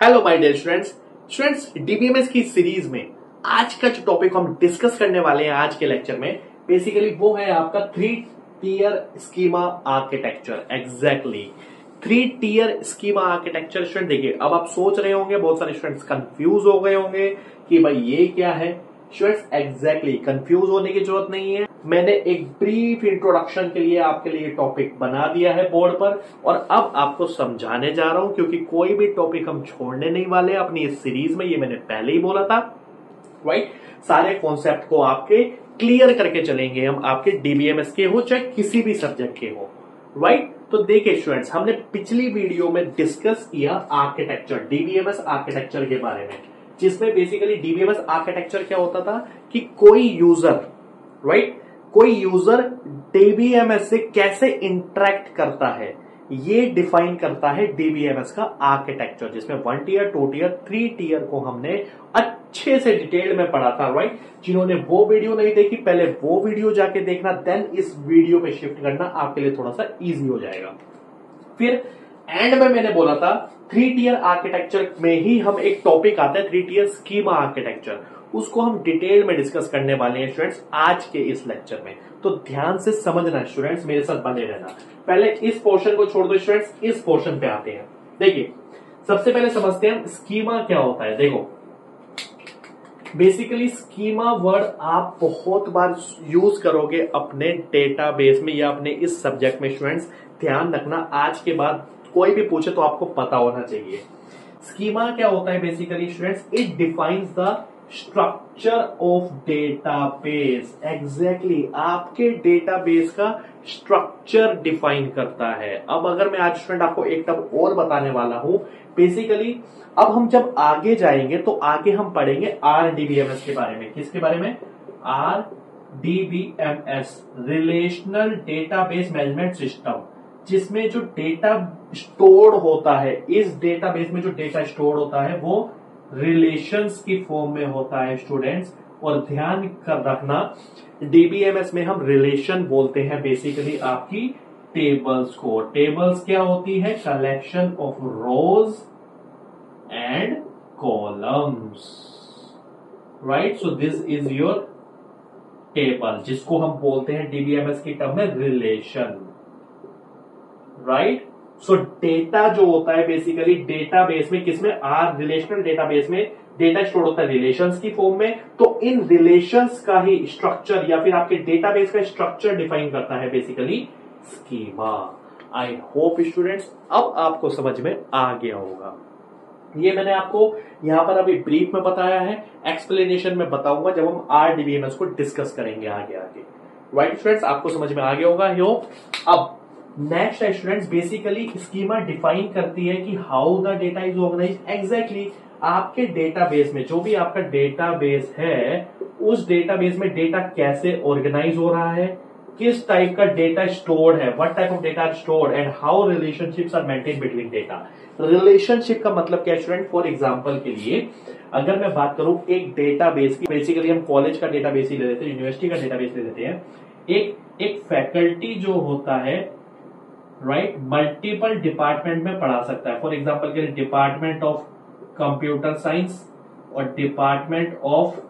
Hello my dear students DBMS की series में आज का जो टॉपिक हम डिस्कस करने वाले हैं आज के लेक्चर में बेसिकली वो है आपका 3 tier schema architecture. Exactly 3 tier schema architecture. Student देखिए, अब आप सोच रहे होंगे, बहुत सारे स्टूडेंट्स कंफ्यूज हो गए होंगे कि भाई ये क्या है। स्टूडेंट्स एग्जैक्टली कंफ्यूज होने की जरूरत नहीं है। मैंने एक ब्रीफ इंट्रोडक्शन के लिए आपके लिए टॉपिक बना दिया है बोर्ड पर और अब आपको समझाने जा रहा हूं, क्योंकि कोई भी टॉपिक हम छोड़ने नहीं वाले अपनी इस सीरीज में। ये मैंने पहले ही बोला था, राइट। सारे कॉन्सेप्ट को आपके क्लियर करके चलेंगे हम, आपके डीबीएमएस के हो चाहे किसी भी सब्जेक्ट के हो, राइट। तो देखिए स्टूडेंट्स, हमने पिछली वीडियो में डिस्कस किया आर्किटेक्चर, डीबीएमएस आर्किटेक्चर के बारे में, जिसमें बेसिकली डीबीएमएस आर्किटेक्चर क्या होता था कि कोई यूजर, राइट, कोई यूजर डीबीएमएस से कैसे इंटरेक्ट करता है ये डिफाइन करता है डीबीएमएस का आर्किटेक्चर, जिसमें 1 टियर 2 टियर 3 टियर को हमने अच्छे से डिटेल में पढ़ा था, राइट। जिन्होंने वो वीडियो नहीं देखी पहले वो वीडियो जाके देखना, देन इस वीडियो पे शिफ्ट करना आपके लिए थोड़ा सा इजी हो जाएगा। फिर एंड में मैंने बोला था 3 टियर आर्किटेक्चर में ही हम एक टॉपिक आता है 3 टियर स्कीमा आर्किटेक्चर, उसको हम डिटेल में डिस्कस करने वाले हैं स्टूडेंट्स आज के इस लेक्चर में। तो ध्यान से समझना स्टूडेंट्स, मेरे साथ बने रहना। पहले इस पोर्शन को छोड़ दो स्टूडेंट्स, इस पोर्शन पे आते हैं। देखिए सबसे पहले समझते हैं स्कीमा क्या होता है। देखो बेसिकली स्कीमा वर्ड आप बहुत बार यूज करोगे अपने डेटाबेस में या अपने इस सब्जेक्ट में। स्टूडेंट्स ध्यान रखना, आज के बाद कोई भी पूछे तो आपको पता होना चाहिए। स्कीमा क्या होता है basically students, it defines the structure of database. Exactly आपके डेटाबेस का स्ट्रक्चर डिफाइन करता है। अब अगर मैं आज स्टूडेंट आपको एक टर्म और बताने वाला हूं, बेसिकली अब हम जब आगे जाएंगे तो आगे हम पढ़ेंगे आरडीबीएमएस के बारे में। किसके बारे में? RDBMS, relational database management system, जिसमें जो डेटा स्टोर होता है, इस डेटाबेस में जो डेटा स्टोर होता है वो रिलेशंस की फॉर्म में होता है स्टूडेंट्स। और ध्यान कर रखना, डीबीएमएस में हम रिलेशन बोलते हैं बेसिकली आपकी टेबल्स को। टेबल्स क्या होती है? Collection of rose and columns, right. So this is your table, जिसको हम बोलते हैं डीबीएमएस की टर्म में रिलेशन, राइट। सो डेटा जो होता है बेसिकली डेटाबेस में, किसमें? आर रिलेशनल डेटाबेस में डेटा स्टोर होता है रिलेशंस की फॉर्म में। तो इन रिलेशंस का ही स्ट्रक्चर या फिर आपके डेटाबेस का स्ट्रक्चर डिफाइन करता है basically schema. I hope students अब आपको समझ में आ गया होगा। ये मैंने आपको यहां पर अभी ब्रीफ में बताया है, एक्सप्लेनेशन में बताऊंगा जब हम आरडीबीएमएस को डिस्कस करेंगे आगे आगे, राइट स्टूडेंट्स। आपको समझ में आ गया होगा यो। अब नेक्स्ट है स्टूडेंट्स, बेसिकली स्कीमा डिफाइन करती है कि how the data is organize. Exactly आपके डेटाबेस में, जो भी आपका डेटाबेस है, उस डेटाबेस में डेटा कैसे ऑर्गेनाइज हो रहा है, किस टाइप का डेटा स्टोर्ड है, what type of data stored and how relationships are maintain between data. Relationship का मतलब क्या स्टूडेंट? फॉर एग्जांपल के लिए अगर मैं बात करूं एक डेटाबेस की, बेसिकली हम कॉलेज का डेटाबेस ही ले लेते हैं, यूनिवर्सिटी का डेटाबेस ले लेते हैं। एक फैकल्टी जो होता है, राइट, मल्टीपल डिपार्टमेंट में पढ़ा सकता है। फॉर एग्जांपल के लिए डिपार्टमेंट ऑफ कंप्यूटर साइंस और डिपार्टमेंट ऑफ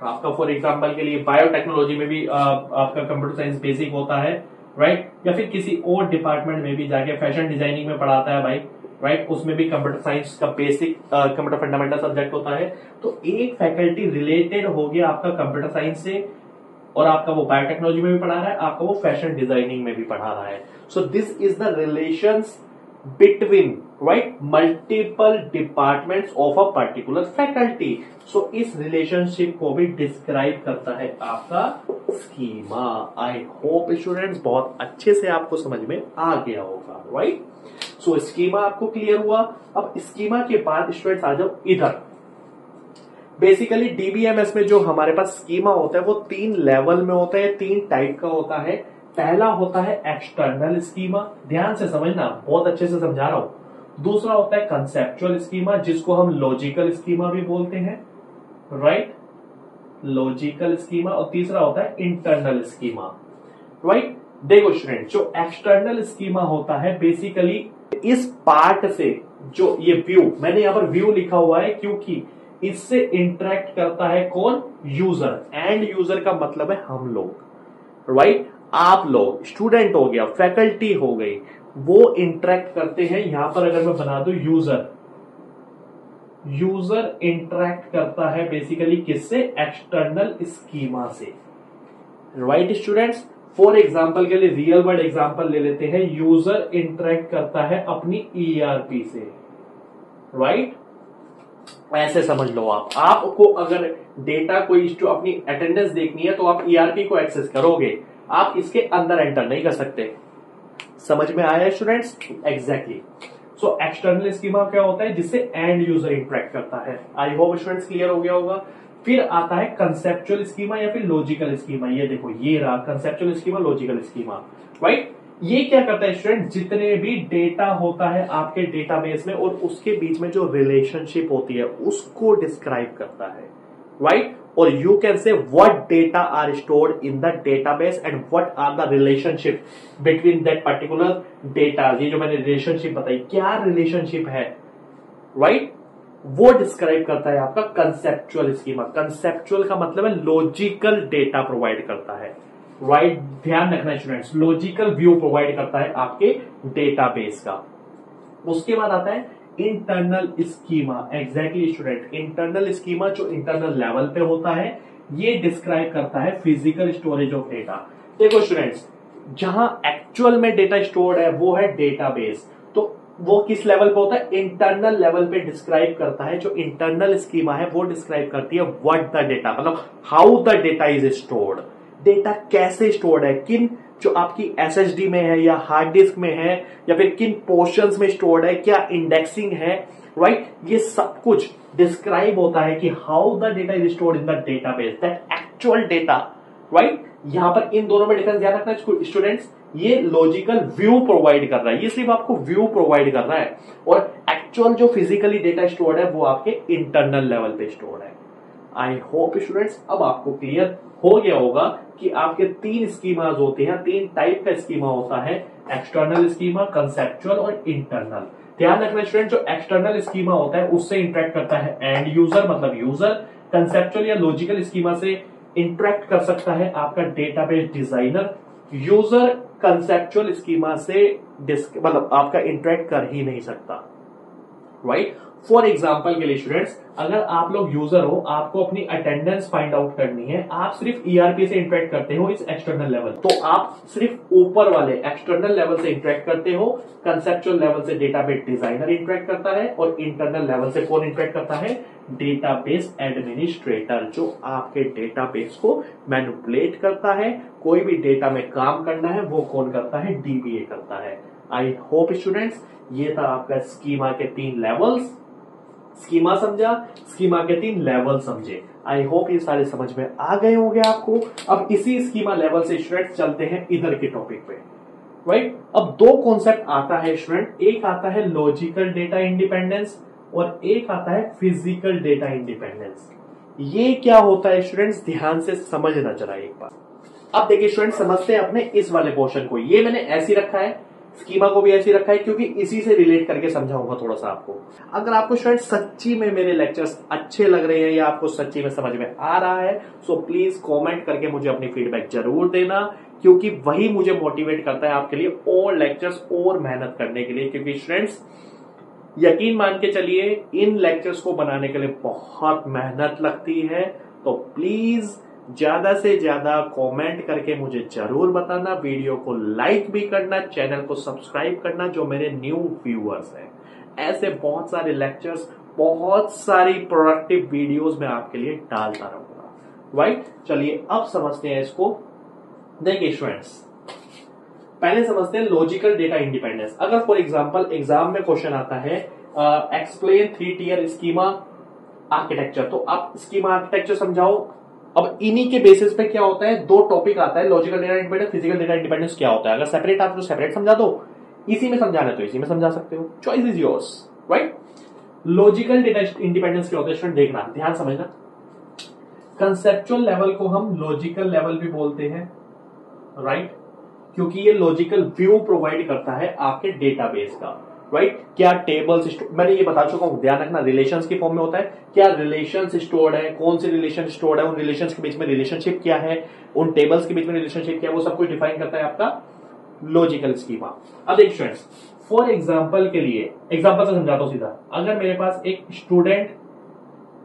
आपका फॉर एग्जांपल के लिए बायोटेक्नोलॉजी में भी आपका कंप्यूटर साइंस बेसिक होता है, राइट। या फिर किसी और डिपार्टमेंट में भी जाके फैशन डिजाइनिंग में पढ़ाता है भाई, राइट, उसमें भी कंप्यूटर साइंस का बेसिक कंप्यूटर फंडामेंटल सब्जेक्ट होता है। तो एक फैकल्टी रिलेटेड हो गया आपका कंप्यूटर साइंस से, और आपका वो बायोटेक्नोलॉजी में भी पढ़ा रहा है, आपका वो फैशन डिजाइनिंग में भी पढ़ा रहा है। So this is the relations between, right, multiple departments of a particular faculty. So इस रिलेशनशिप को भी डिस्क्राइब करता है आपका स्कीमा। आई होप स्टूडेंट्स बहुत अच्छे से आपको समझ में आ गया होगा, राइट। सो स्कीमा आपको क्लियर हुआ। अब स्कीमा के बाद स्टूडेंट्स आ जाओ इधर। बेसिकली डीबीएमएस में जो हमारे पास स्कीमा होता है वो 3 लेवल में होता है, 3 टाइप का होता है। पहला होता है एक्सटर्नल स्कीमा, ध्यान से समझना, बहुत अच्छे से समझा रहा हूं। दूसरा होता है कंसेप्चुअल स्कीमा, जिसको हम लॉजिकल स्कीमा भी बोलते हैं, राइट, लॉजिकल स्कीमा। और तीसरा होता है इंटरनल स्कीमा, राइट। देखो स्टूडेंट, जो एक्सटर्नल स्कीमा होता है बेसिकली इस पार्ट से जो ये व्यू, मैंने यहां पर व्यू लिखा हुआ है क्योंकि इससे इंटरेक्ट करता है कौन? यूजर। एंड यूजर का मतलब है हम लोग, राइट? आप लोग, स्टूडेंट हो गया, फैकल्टी हो गई, वो इंटरेक्ट करते हैं। यहां पर अगर मैं बना दूं यूजर, यूजर इंटरेक्ट करता है बेसिकली किससे? एक्सटर्नल स्कीमा से, राइट स्टूडेंट्स? फॉर एग्जाम्पल के लिए रियल वर्ल्ड एग्जाम्पल ले लेते हैं। यूजर इंटरेक्ट करता है अपनी ईआरपी से, राइट? ऐसे समझ लो आप। आपको अगर डेटा कोई अपनी अटेंडेंस देखनी है तो आप ईआरपी को एक्सेस करोगे, आप इसके अंदर एंटर नहीं कर सकते। समझ में आया students? Exactly. So external schema क्या होता है? जिससे एंड यूजर इंटरेक्ट करता है। आई होप स्टूडेंट्स क्लियर हो गया होगा। फिर आता है कंसेप्चुअल स्कीमा या फिर लॉजिकल स्कीमा। ये देखो, ये रहा conceptual schema, logical schema, right? ये क्या करता है स्टूडेंट? जितने भी डेटा होता है आपके डेटाबेस में और उसके बीच में जो रिलेशनशिप होती है उसको डिस्क्राइब करता है, राइट? और you can say what data are stored in the database and what are the relationship between that particular data. ये जो मैंने रिलेशनशिप बताई, क्या रिलेशनशिप है, राइट? वो डिस्क्राइब करता है आपका कंसेप्चुअल स्कीमा। कंसेप्चुअल का मतलब है लॉजिकल डेटा प्रोवाइड करता है, राइट? ध्यान रखना स्टूडेंट्स, लॉजिकल व्यू प्रोवाइड करता है आपके डेटाबेस का। उसके बाद आता है internal schema. Exactly student, internal schema जो इंटरनल लेवल पे होता है, ये डिस्क्राइब करता है फिजिकल स्टोरेज ऑफ डेटा। देखो स्टूडेंट्स, जहां एक्चुअल में डेटा स्टोर्ड है वो है डेटाबेस, तो वो किस लेवल पे होता है? इंटरनल लेवल पे डिस्क्राइब करता है। जो इंटरनल स्कीमा है वो डिस्क्राइब करती है व्हाट द डेटा, मतलब how the data is stored. Data कैसे स्टोर्ड है, किन जो आपकी एसएसडी में है या हार्ड डिस्क में है या फिर किन पोर्शंस में स्टोर्ड है, क्या इंडेक्सिंग है, राइट? ये सब कुछ डिस्क्राइब होता है कि how the data is stored in the database, that actual data, right? यहां पर इन दोनों में डिफरेंस ध्यान रखना स्टूडेंट्स। ये लॉजिकल व्यू प्रोवाइड कर रहा है, ये सिर्फ आपको व्यू प्रोवाइड कर रहा है, और एक्चुअल जो फिजिकली डेटा स्टोर्ड है वो आपके इंटरनल लेवल पे स्टोर्ड है। आई होप स्टूडेंट्स अब आपको क्लियर हो गया होगा कि आपके तीन स्कीमाज होते हैं, तीन टाइप का स्कीमा होता है, एक्सटर्नल स्कीमा, कंसेप्चुअल और इंटरनल। ध्यान रखना स्टूडेंट, जो एक्सटर्नल स्कीमा होता है उससे इंटरेक्ट करता है एंड यूजर, मतलब यूजर। कंसेप्चुअल या लॉजिकल स्कीमा से इंटरेक्ट कर सकता है आपका database designer. User conceptual schema से मतलब आपका इंटरेक्ट कर ही नहीं सकता, राइट? फॉर एग्जाम्पल के लिए स्टूडेंट्स, अगर आप लोग यूजर हो, आपको अपनी अटेंडेंस फाइंड आउट करनी है, आप सिर्फ ईआरपी से इंटरेक्ट करते हो इस एक्सटर्नल लेवल, तो आप सिर्फ ऊपर वाले एक्सटर्नल लेवल से इंटरेक्ट करते हो। कंसेप्चुअल लेवल से डेटाबेस डिजाइनर इंटरेक्ट करता है और इंटरनल लेवल से कौन इंटरेक्ट करता है? डेटाबेस एडमिनिस्ट्रेटर, जो आपके डेटाबेस को मैनिपुलेट करता है। कोई भी डेटा में काम करना है वो कौन करता है? डीबीए करता है। आई होप स्टूडेंट्स ये था आपका स्कीमा के तीन लेवल्स। स्कीमा समझा, स्कीमा के तीन लेवल समझे। आई होप ये सारे समझ में आ गए होंगे आपको। अब इसी स्कीमा लेवल से स्टूडेंट चलते हैं इधर के टॉपिक पे, राइट? अब दो कॉन्सेप्ट आता है स्टूडेंट, एक आता है लॉजिकल डेटा इंडिपेंडेंस और एक आता है फिजिकल डेटा इंडिपेंडेंस। ये क्या होता है स्टूडेंट्स? ध्यान से समझना जरा एक बार। अब देखिए स्टूडेंट, समझते हैं अपने इस वाले पोर्शन को। ये मैंने ऐसे रखा है, स्कीमा को भी ऐसे रखा है क्योंकि इसी से रिलेट करके समझाऊंगा थोड़ा सा आपको। अगर आपको स्टूडेंट सच्ची में मेरे लेक्चर्स अच्छे लग रहे हैं या आपको सच्ची में समझ में आ रहा है, सो प्लीज कमेंट करके मुझे अपनी फीडबैक जरूर देना, क्योंकि वही मुझे मोटिवेट करता है आपके लिए और लेक्चर्स और मेहनत करने के लिए। क्योंकि स्टूडेंट्स यकीन मान के चलिए, इन लेक्चर्स को बनाने के लिए बहुत मेहनत लगती है, तो प्लीज ज्यादा से ज्यादा कमेंट करके मुझे जरूर बताना, वीडियो को लाइक भी करना, चैनल को सब्सक्राइब करना जो मेरे न्यू व्यूअर्स हैं। ऐसे बहुत सारे लेक्चर्स, बहुत सारी प्रोडक्टिव वीडियोस मैं आपके लिए डालता रहूंगा, राइट? चलिए अब समझते हैं इसको। देखिए स्टूडेंट्स, पहले समझते हैं लॉजिकल डेटा इंडिपेंडेंस। अगर फॉर एग्जांपल एग्जाम में क्वेश्चन आता है एक्सप्लेन 3 टियर स्कीमा आर्किटेक्चर, तो आप स्कीमा आर्किटेक्चर समझाओ। अब इन्हीं के बेसिस पे क्या होता है, दो टॉपिक आता है, logical data independence, physical data independence क्या होता है। अगर सेपरेट आता है तो सेपरेट समझा दो, इसी में समझाना है तो इसी में समझा सकते हो, choice is yours, right? Logical data independence क्या होता है स्टूडेंट, देखना, ध्यान समझना। कंसेप्चुअल लेवल को हम लॉजिकल लेवल भी बोलते हैं, राइट? क्योंकि ये लॉजिकल व्यू प्रोवाइड करता है आपके डेटाबेस का। राइट। क्या टेबल्स, मैंने ये बता चुका हूं, ध्यान रखना रिलेशंस की फॉर्म में होता है। क्या रिलेशंस स्टोर्ड है, कौन से रिलेशन स्टोर्ड है, उन रिलेशंस के बीच में रिलेशनशिप क्या है, उन टेबल्स के बीच में रिलेशनशिप क्या है, वो सब कुछ डिफाइन करता है आपका लॉजिकल स्कीमा। अब देखिए स्टूडेंट्स, फॉर एग्जांपल के लिए, एग्जांपल से समझाता हूं सीधा। अगर मेरे पास एक स्टूडेंट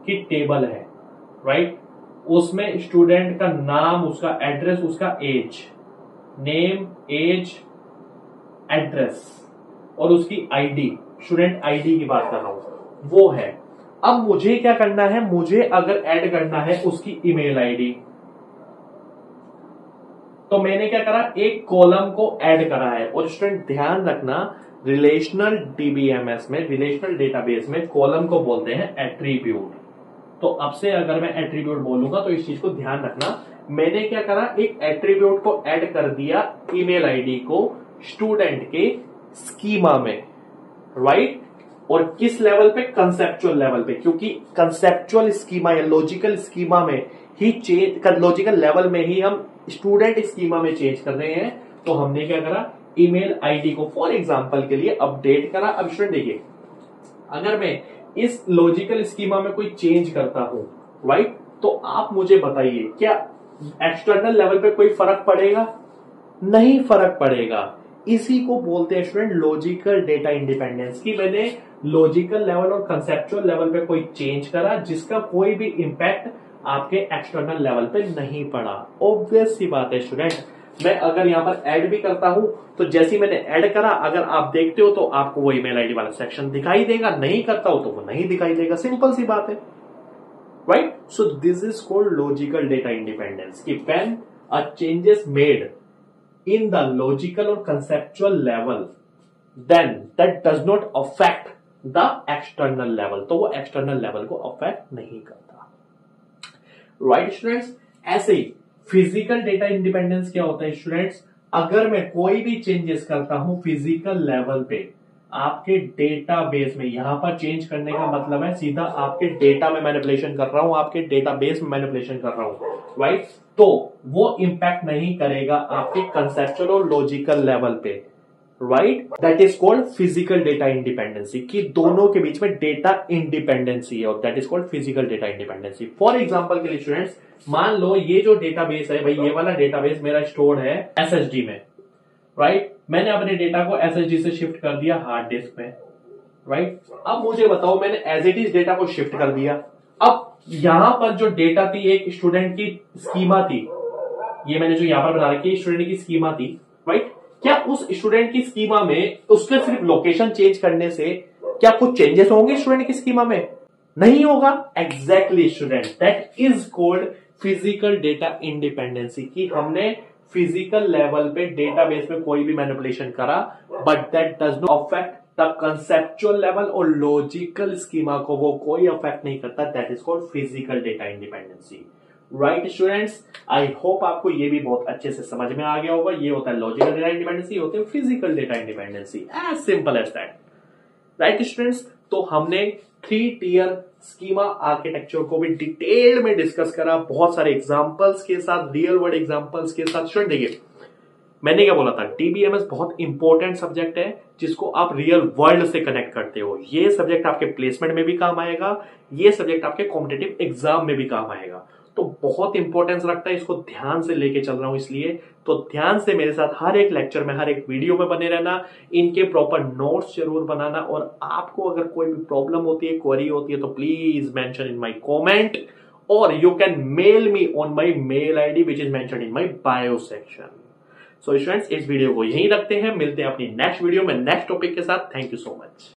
की टेबल है, राइट, उसमें स्टूडेंट का नाम, उसका एड्रेस, उसका एज, नेम, एज, एड्रेस और उसकी आईडी, स्टूडेंट आईडी की बात कर रहा हूं, वो है। अब मुझे क्या करना है, मुझे अगर ऐड करना है उसकी ईमेल आईडी, तो मैंने क्या करा, एक कॉलम को ऐड करा है। और स्टूडेंट ध्यान रखना, रिलेशनल डीबीएमएस में, रिलेशनल डेटाबेस में कॉलम को बोलते हैं एट्रीब्यूट। तो अब से अगर मैं एट्रीब्यूट बोलूंगा तो इस चीज को ध्यान रखना। मैंने क्या करा, एक एट्रीब्यूट को ऐड कर दिया ईमेल आईडी को स्टूडेंट के स्कीमा में, राइट। और किस लेवल पे, कंसेप्चुअल लेवल पे, क्योंकि कंसेप्चुअल स्कीमा या लॉजिकल स्कीमा में ही चेंज, लॉजिकल लेवल में ही हम स्टूडेंट स्कीमा में चेंज कर रहे हैं। तो हमने क्या करा, ईमेल आईडी को फॉर एग्जांपल के लिए अपडेट करा। अब स्टूडेंट देखिए, अगर मैं इस लॉजिकल स्कीमा में कोई चेंज करता हूं, राइट, तो आप मुझे बताइए क्या एक्सटर्नल लेवल पे कोई फर्क पड़ेगा? नहीं फर्क पड़ेगा। इसी को बोलते हैं स्टूडेंट लॉजिकल डेटा इंडिपेंडेंस, की मैंने लॉजिकल लेवल और कंसेप्चुअल लेवल पे कोई चेंज करा जिसका कोई भी इंपैक्ट आपके एक्सटर्नल लेवल पे नहीं पड़ा। ऑब्वियस सी बात है स्टूडेंट, मैं अगर यहां पर ऐड भी करता हूं तो जैसे मैंने ऐड करा, अगर आप देखते हो तो आपको वो ईमेल आईडी वाला सेक्शन दिखाई देगा, नहीं करता हो तो वो नहीं दिखाई देगा, सिंपल सी बात है, right. So this is called logical data independence, कि when a changes made in the logical or conceptual level, then that does not affect the external level, तो वो external level को affect नहीं करता, right स्टूडेंट्स। ऐसे ही physical data independence क्या होता है स्टूडेंट्स, अगर मैं कोई भी चेंजेस करता हूं फिजिकल लेवल पे आपके डेटाबेस में, यहां पर चेंज करने का मतलब है सीधा आपके डेटा में मैनिपुलेशन कर रहा हूं, आपके डेटाबेस में मैनिपुलेशन कर रहा हूं, राइट, तो वो इंपैक्ट नहीं करेगा आपके कंसेप्चुअल और लॉजिकल लेवल पे, right. That is called physical data independency, कि दोनों के बीच में डेटा इंडिपेंडेंसी है, और that is called physical data independency. For example के लिए स्टूडेंट्स, मान लो ये जो डेटाबेस है भाई, ये वाला डेटाबेस मेरा स्टोर है एसएसडी में, राइट। मैंने अपने डेटा को एसएसडी से शिफ्ट कर दिया हार्ड डिस्क में, राइट। अब मुझे बताओ, मैंने एज इट इज डेटा को शिफ्ट कर दिया। अब यहां पर जो डेटा थी, एक स्टूडेंट की स्कीमा थी, ये मैंने जो यहां पर बना रखी है स्टूडेंट की स्कीमा थी, राइट। क्या उस स्टूडेंट की स्कीमा में उसके सिर्फ लोकेशन चेंज करने से क्या कुछ चेंजेस होंगे स्टूडेंट की स्कीमा में? नहीं होगा। Exactly student, that is called physical data independency, की हमने फिजिकल लेवल पे डेटाबेस में कोई भी मैनिपुलेशन करा, but that does not affect the conceptual level और लॉजिकल स्कीमा को वो कोई अफेक्ट नहीं करता। That is called physical data independency, right students. I hope आपको ये भी बहुत अच्छे से समझ में आ गया होगा। ये होता है लॉजिकल डेटा इंडिपेंडेंसी, होते हैं physical data independency, as simple as that, right students. तो हमने 3 टियर स्कीमा आर्किटेक्चर को भी डिटेल में डिस्कस करा, बहुत सारे एग्जांपल्स के साथ, रियल वर्ल्ड एग्जांपल्स के साथ। स्टूडेंट देखिए, मैंने क्या बोला था, डीबीएमएस बहुत इंपॉर्टेंट सब्जेक्ट है जिसको आप रियल वर्ल्ड से कनेक्ट करते हो। ये सब्जेक्ट आपके प्लेसमेंट में भी काम आएगा, ये सब्जेक्ट आपके कॉम्पिटिटिव एग्जाम में भी काम आएगा, तो बहुत इंपॉर्टेंस रखता है, इसको ध्यान से लेके चल रहा हूं इसलिए। तो ध्यान से मेरे साथ हर एक लेक्चर में, हर एक वीडियो में बने रहना, इनके प्रॉपर नोट्स जरूर बनाना। और आपको अगर कोई भी प्रॉब्लम होती है, क्वेरी होती है, तो please mention in my comment, और you can mail me on my mail ID which is mentioned in my bio section. So students, इस वीडियो को यहीं रखते हैं, मिलते हैं अपनी नेक्स्ट वीडियो में नेक्स्ट टॉपिक के साथ। Thank you so much.